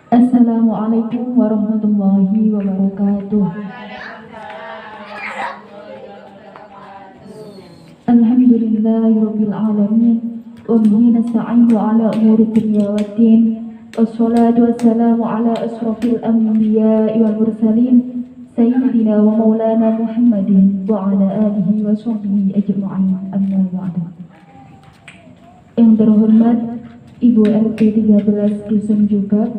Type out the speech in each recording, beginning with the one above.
Assalamualaikum warahmatullahi wabarakatuh. Alhamdulillahirabbil alamin wa bihi nasta'inu ala umuri dunya waddin. Wassalatu wassalamu ala asrofil anbiya'i wal mursalin sayyidina wa maulana Muhammadin wa ala alihi wa sahbihi ajma'in. Amma ba'du. Yang terhormat Ibu RT 13 Dusun juga,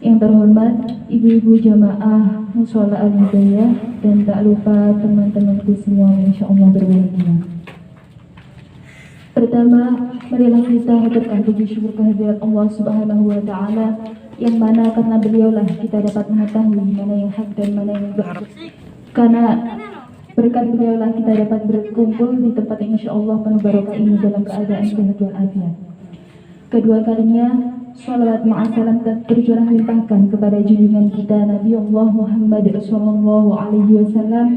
yang terhormat ibu-ibu jamaah Mushola Al-Hidayah, dan tak lupa teman-temanku semua yang insyaallah berbahagia. Pertama, marilah kita haturkan puji syukur kehadirat Allah Subhanahu wa taala, yang mana karena beliaulah kita dapat mengetahui mana yang hak dan mana yang batil. Karena berkat beliaulah kita dapat berkumpul di tempat yang insyaallah penuh barokah ini dalam keadaan sehat walafiat. Kedua kalinya, salawat ma'asalam tercurah limpahkan kepada junjungan kita Nabi Allah Muhammad Sallallahu Alaihi Wasallam.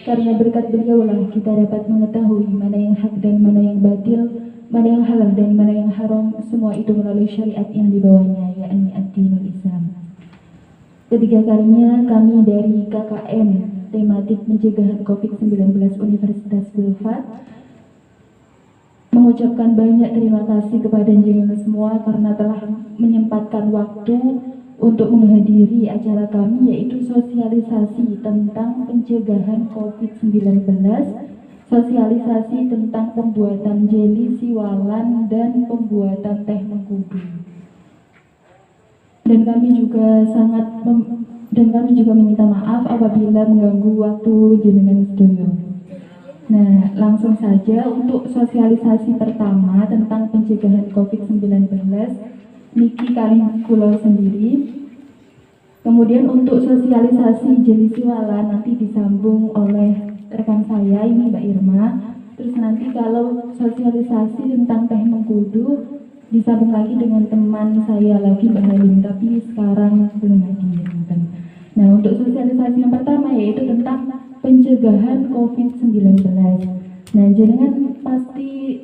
Karena berkat beliaulah kita dapat mengetahui mana yang hak dan mana yang batil, mana yang halal dan mana yang haram, semua itu melalui syariat yang dibawanya, yakni ad-dinul Islam. Ketiga kalinya kami dari KKN tematik pencegahan COVID-19 Universitas Filfat mengucapkan banyak terima kasih kepada jenengan semua karena telah menyempatkan waktu untuk menghadiri acara kami, yaitu sosialisasi tentang pencegahan COVID-19, sosialisasi tentang pembuatan jeli siwalan dan pembuatan teh mengkudu. Dan kami juga meminta maaf apabila mengganggu waktu jenengan sedaya. Nah, langsung saja untuk sosialisasi pertama tentang pencegahan COVID-19, niki kalian kulo sendiri. Kemudian untuk sosialisasi jeli siwalan nanti disambung oleh rekan saya, ini Mbak Irma. Terus nanti kalau sosialisasi tentang teh mengkudu disambung lagi dengan teman saya lagi Mbak Halim, tapi sekarang belum hadir. Nah, untuk sosialisasi yang pertama yaitu tentang pencegahan COVID-19. Nah, jenengan pasti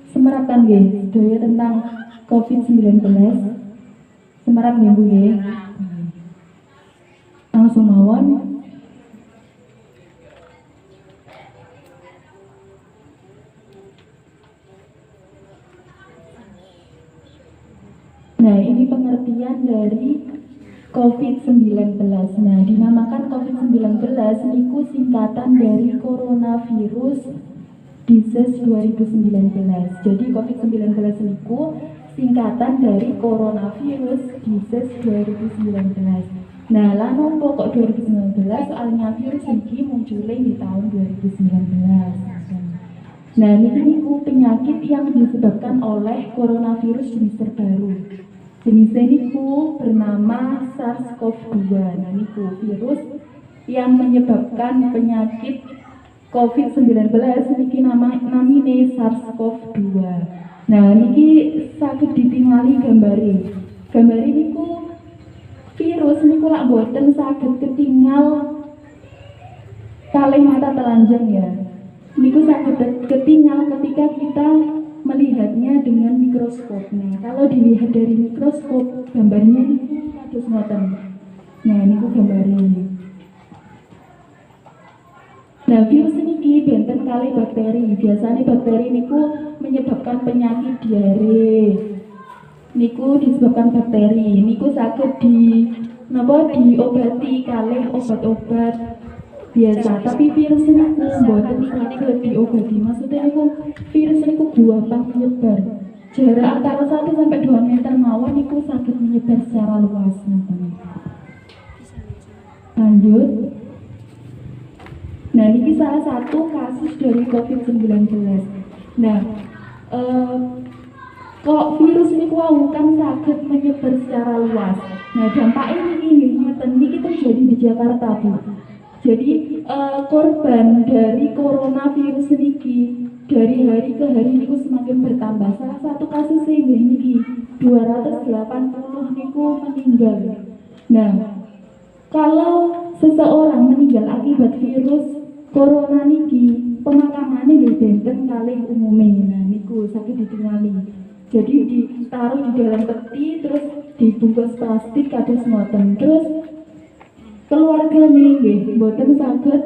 semerapkan guys, doya tentang COVID-19. Semerap ya Bu ya. Langsung mawon. Nah, ini pengertian dari COVID-19. Nah, dinamakan COVID-19 niku singkatan dari Coronavirus Disease 2019. Jadi COVID-19 niku singkatan dari Coronavirus Disease 2019. Nah, lah nopo kok 2019? Soalnya virus ini munculnya di tahun 2019. Nah, niku penyakit yang disebabkan oleh coronavirus jenis terbaru. Jenisnya niku bernama SARS-CoV-2. Nah, niku virus yang menyebabkan penyakit COVID-19 niki namine SARS-CoV-2. Nah, niki saged ditingali gambare. Gambare niku virus niku lak boten saged ketinggal kalih mata telanjang ya. Niku saged ketinggal ketika kita melihatnya dengan mikroskop. Nah, kalau dilihat dari mikroskop, gambarnya ini kados ngoten. Nah, niku gambarnya. Nah, virus niki benten kali bakteri. Biasanya bakteri niku menyebabkan penyakit diare. Niku disebabkan bakteri. Niku saged diobati kalih obat-obat biasa, tapi virus niku mboten saged diobati. Maksudnya niku virus niku gampang menyebar. Jarak antara 1 sampai 2 meter mawon niku saged menyebar secara luas. Lanjut. Nah, ini salah satu kasus dari COVID-19. Nah, kok virus niku kan saged menyebar secara luas. Nah, dampaknya ini kita terjadi di Jakarta, Bu. Jadi korban dari coronavirus niki dari hari ke hari niku semakin bertambah. Salah satu kasus niki 280 niku meninggal. Nah, kalau seseorang meninggal akibat virus corona niki, pemakamannya nggih benten kalih umume. Nah, niku saged ditingali. Jadi ditaruh di dalam peti terus dibungkus plastik kados ngoten. Terus keluarga nggih mboten saged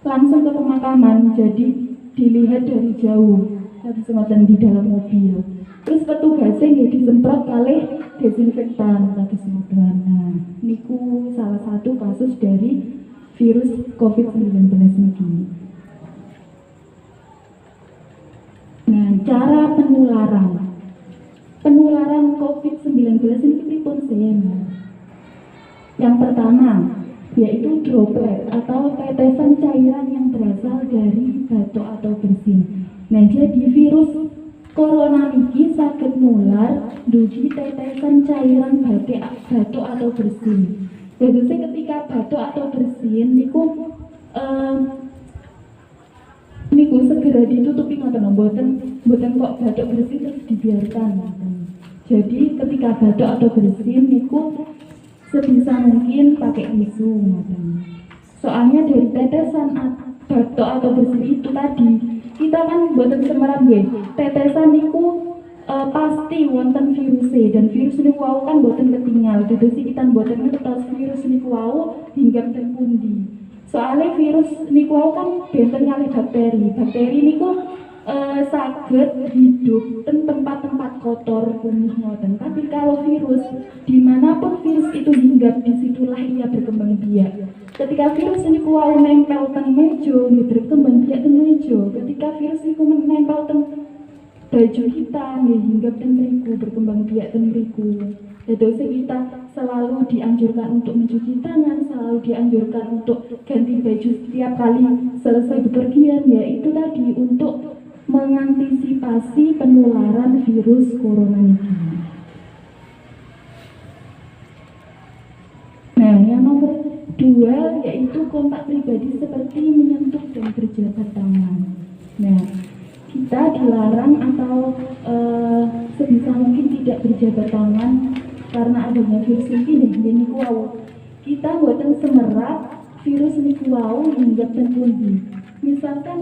langsung ke pemakaman, jadi dilihat dari jauh kados ngoten di dalam mobil. Terus petugasnya nggih disemprot kalih desinfektan kados ngoten. Nah, niku salah satu kasus dari virus COVID-19 niki. Nah, cara penularan COVID-19 ini pripun sih? Yang pertama yaitu droplet atau tetesan cairan yang berasal dari batuk atau bersin. Nah, jadi virus corona niki saged nular dugi tetesan cairan batuk atau bersin. Jadi ketika batuk atau bersin niku segera ditutupi ngoten, mboten kok batuk bersin terus dibiarkan. Jadi ketika batuk atau bersin niku sebisa mungkin pakai tisu. Soalnya dari tetesan batuk atau bersin itu tadi, kita kan mboten semerap nggih. Tetesan niku pasti wonten virusnya, dan virus niku wau kan mboten ketinggal. Jadi kita mboten ngertos virus niku wau hingga teng pundi. Soalnya virus niku wau kan benten kalih bakteri. Bakteri niku saged hidup di tempat-tempat kotor kumuh ngoten. Tapi kalau virus, dimanapun virus itu hinggap, disitulah ia berkembang biak. Ketika virus niku wau nempel teng meja, berkembang biak teng meja. Ketika virus niku menempel teng baju kita, hinggap teng mriku, berkembang biak teng mriku. Jadi kita selalu dianjurkan untuk mencuci tangan, selalu dianjurkan untuk ganti baju setiap kali selesai bepergian, yaitu tadi untuk mengantisipasi penularan virus corona ini. Nah, yang nomor 2 yaitu kontak pribadi seperti menyentuh dan berjabat tangan. Nah, kita dilarang atau sebisa mungkin tidak berjabat tangan karena adanya virus ini niku wau. Kita buatan semerap virus niku wau hingga tentundi. Misalkan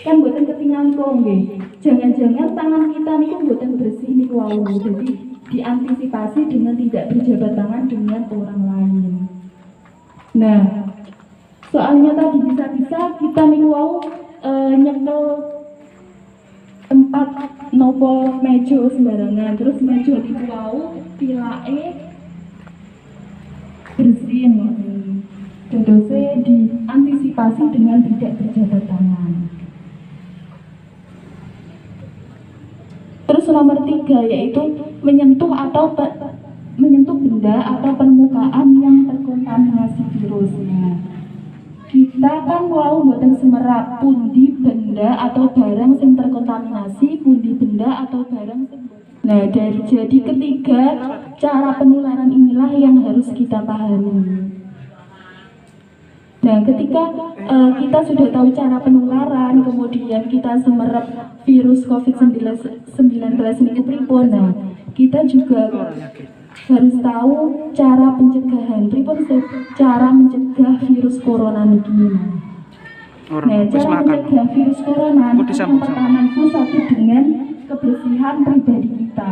kan buatan ketinggalan kok nggih. Jangan-jangan tangan kita niku buatan bersih niku wau. Jadi diantisipasi dengan tidak berjabat tangan dengan orang lain. Nah, soalnya tadi bisa-bisa kita niku wau nyekel tempat nopo meja sembarangan, terus meja niku wau tilake bersih ngoten. Dodose diantisipasi dengan tidak berjabat tangan. Terus nomor 3 yaitu menyentuh benda atau permukaan yang terkontaminasi virusnya. Kita kan wau mboten semerap pundi benda atau barang yang terkontaminasi, pundi benda atau barang sing. Nah, jadi ketiga cara penularan inilah yang harus kita pahami. Nah, ketika kita sudah tahu cara penularan, kemudian kita semerap virus COVID-19 ini pripun. Nah, kita juga harus tahu cara pencegahan. Pripun cara mencegah virus corona niki. Nah, cara mencegah virus corona yang pertama itu satu dengan kebersihan pribadi kita.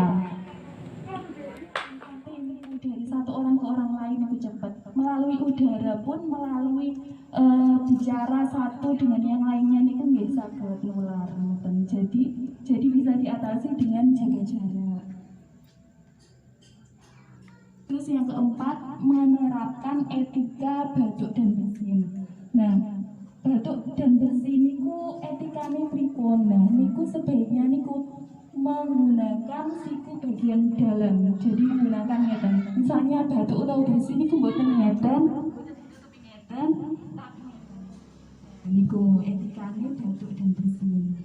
Dari satu orang ke orang lain itu cepat. Melalui udara pun, melalui bicara satu dengan yang lainnya niku nggih saged nular. Jadi bisa diatasi dengan jaga jarak. Terus yang keempat, menerapkan etika batuk dan bersin. Nah, batuk dan bersin niku etikane pripun? Nah, niku sebaiknya niku menggunakan siku bagian dalam. Jadi menggunakan ngeten. Misalnya batuk atau bersin niku mboten ngeten. Niku etikane batuk dan bersin.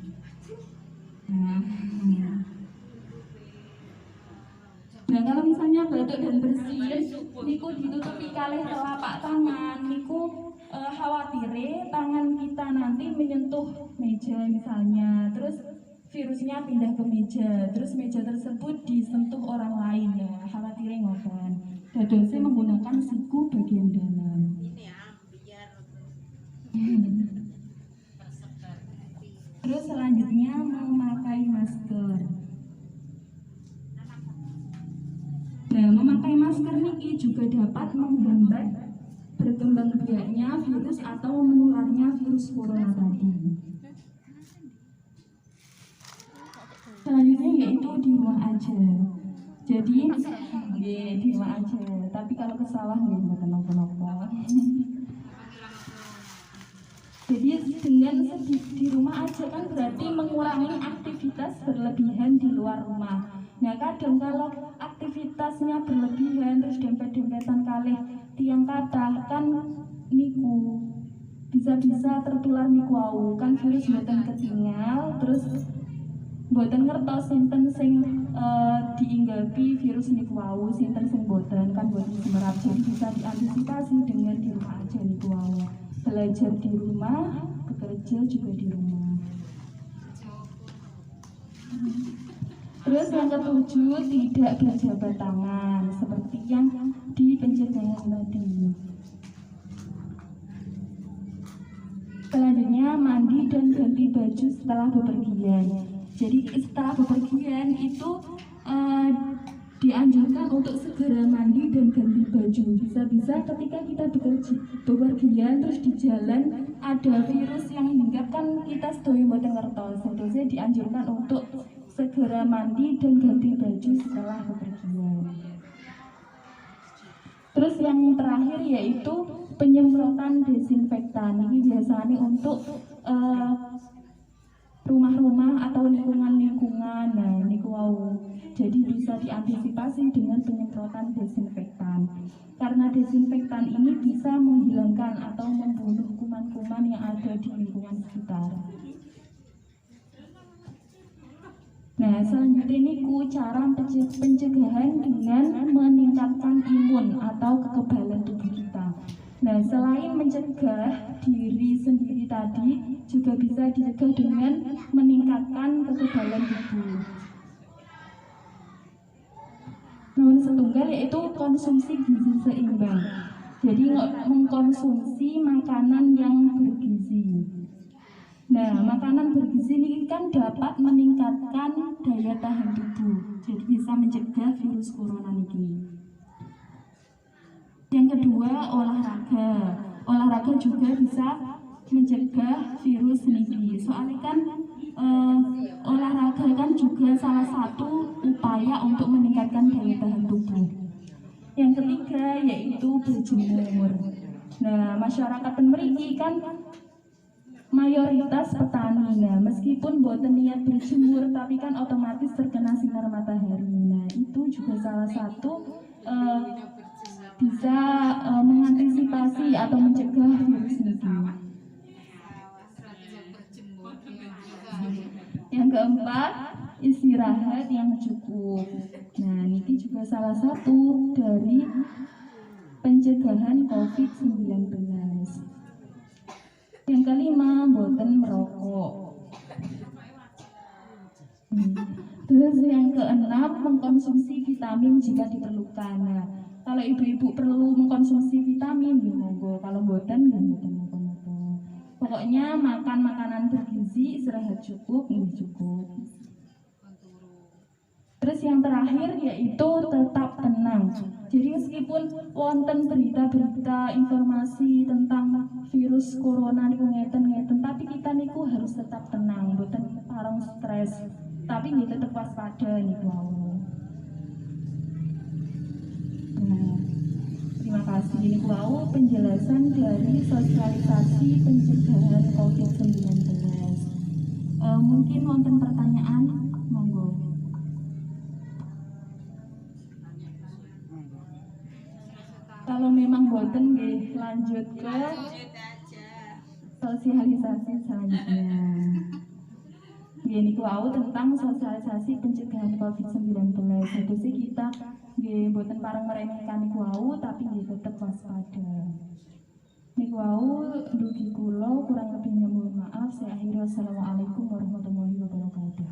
Nah, kalau misalnya batuk dan bersin niku ditutupi kalih telapak tangan, niku khawatire tangan kita nanti menyentuh meja misalnya, terus virusnya pindah ke meja, terus meja tersebut disentuh orang lain. Ya, khawatire ngoten. Dadosé menggunakan siku bagian dalam. Terus selanjutnya memakai masker. masker niki juga dapat menghambat berkembang biaknya virus atau menularnya virus corona tadi. Selanjutnya yaitu di rumah aja. Jadi di rumah aja. Tapi kalau ke sawah nggih kenapa-napa. Jadi dengan di rumah aja kan berarti mengurangi aktivitas berlebihan di luar rumah. Nah kadang kalau aktivitasnya berlebihan terus dempet-dempetan kalih tiang kathah kan niku bisa-bisa tertular niku wau kan virus mboten ketinggal terus mboten ngertos sinten sing diinggapi virus niku wau sinten sing mboten kan mboten semerap. Jadi bisa diantisipasi dengan di rumah aja niku wau. Belajar di rumah, bekerja juga di rumah. Terus yang ketujuh, tidak berjabat tangan seperti yang di pencegahan tadi. Selanjutnya mandi dan ganti baju setelah bepergian. Jadi setelah bepergian itu dianjurkan untuk segera mandi dan ganti baju. Bisa-bisa ketika kita bepergian terus di jalan ada virus yang hinggap kan kita sedaya mboten ngertos. Jadi dianjurkan untuk segera mandi dan ganti baju setelah bepergian. Terus yang terakhir yaitu penyemprotan desinfektan. Ini biasanya untuk rumah-rumah atau lingkungan-lingkungan. Nah, niku wau. Jadi bisa diantisipasi dengan penyemprotan desinfektan. Karena desinfektan ini bisa menghilangkan atau membunuh kuman-kuman yang ada di lingkungan sekitar. Nah, selanjutnya niku cara pencegahan dengan meningkatkan imun atau kekebalan tubuh kita. Nah, selain mencegah diri sendiri tadi, juga bisa dicegah dengan meningkatkan kekebalan tubuh. Nomor setunggal yaitu konsumsi gizi seimbang. Jadi mengkonsumsi makanan yang bergizi. Nah, makanan bergizi ini kan dapat meningkatkan daya tahan tubuh. Jadi bisa mencegah virus corona ini. Yang kedua, olahraga. Olahraga juga bisa mencegah virus ini. Soalnya kan olahraga kan juga salah satu upaya untuk meningkatkan daya tahan tubuh. Yang ketiga yaitu berjemur. Nah, masyarakat mriki kan mayoritas petani. Nah, meskipun boten niat berjemur tapi kan otomatis terkena sinar matahari. Nah, itu juga salah satu bisa mengantisipasi atau mencegah virus ini. Yang keempat, istirahat yang cukup. Nah, ini juga salah satu dari pencegahan COVID-19. Yang kelima, boten merokok. Terus yang keenam, mengkonsumsi vitamin jika diperlukan. Nah, kalau ibu-ibu perlu mengkonsumsi vitamin, monggo. Kalau boten, boten. Pokoknya makan makanan bergizi, istirahat cukup, ini cukup. Terus yang terakhir yaitu tetap tenang. Jadi meskipun wonten berita-berita informasi tentang virus corona niku ngeten, tapi kita niku harus tetap tenang, boten parang stres. Tapi nih tetap waspada niku. Nah, terima kasih. Ini wau penjelasan dari sosialisasi pencegahan COVID-19. Mungkin wonten pertanyaan, monggo. Kalau memang boten nggih lanjut ke sosialisasi selanjutnya. Ini wau tentang sosialisasi pencegahan COVID-19. Jadi kita nggih boten pareng meremehkan niku wau tapi nggih tetep waspada. Niku wau dugi kula kurang lebihnya mohon maaf. Saya akhiri wassalamualaikum warahmatullahi wabarakatuh.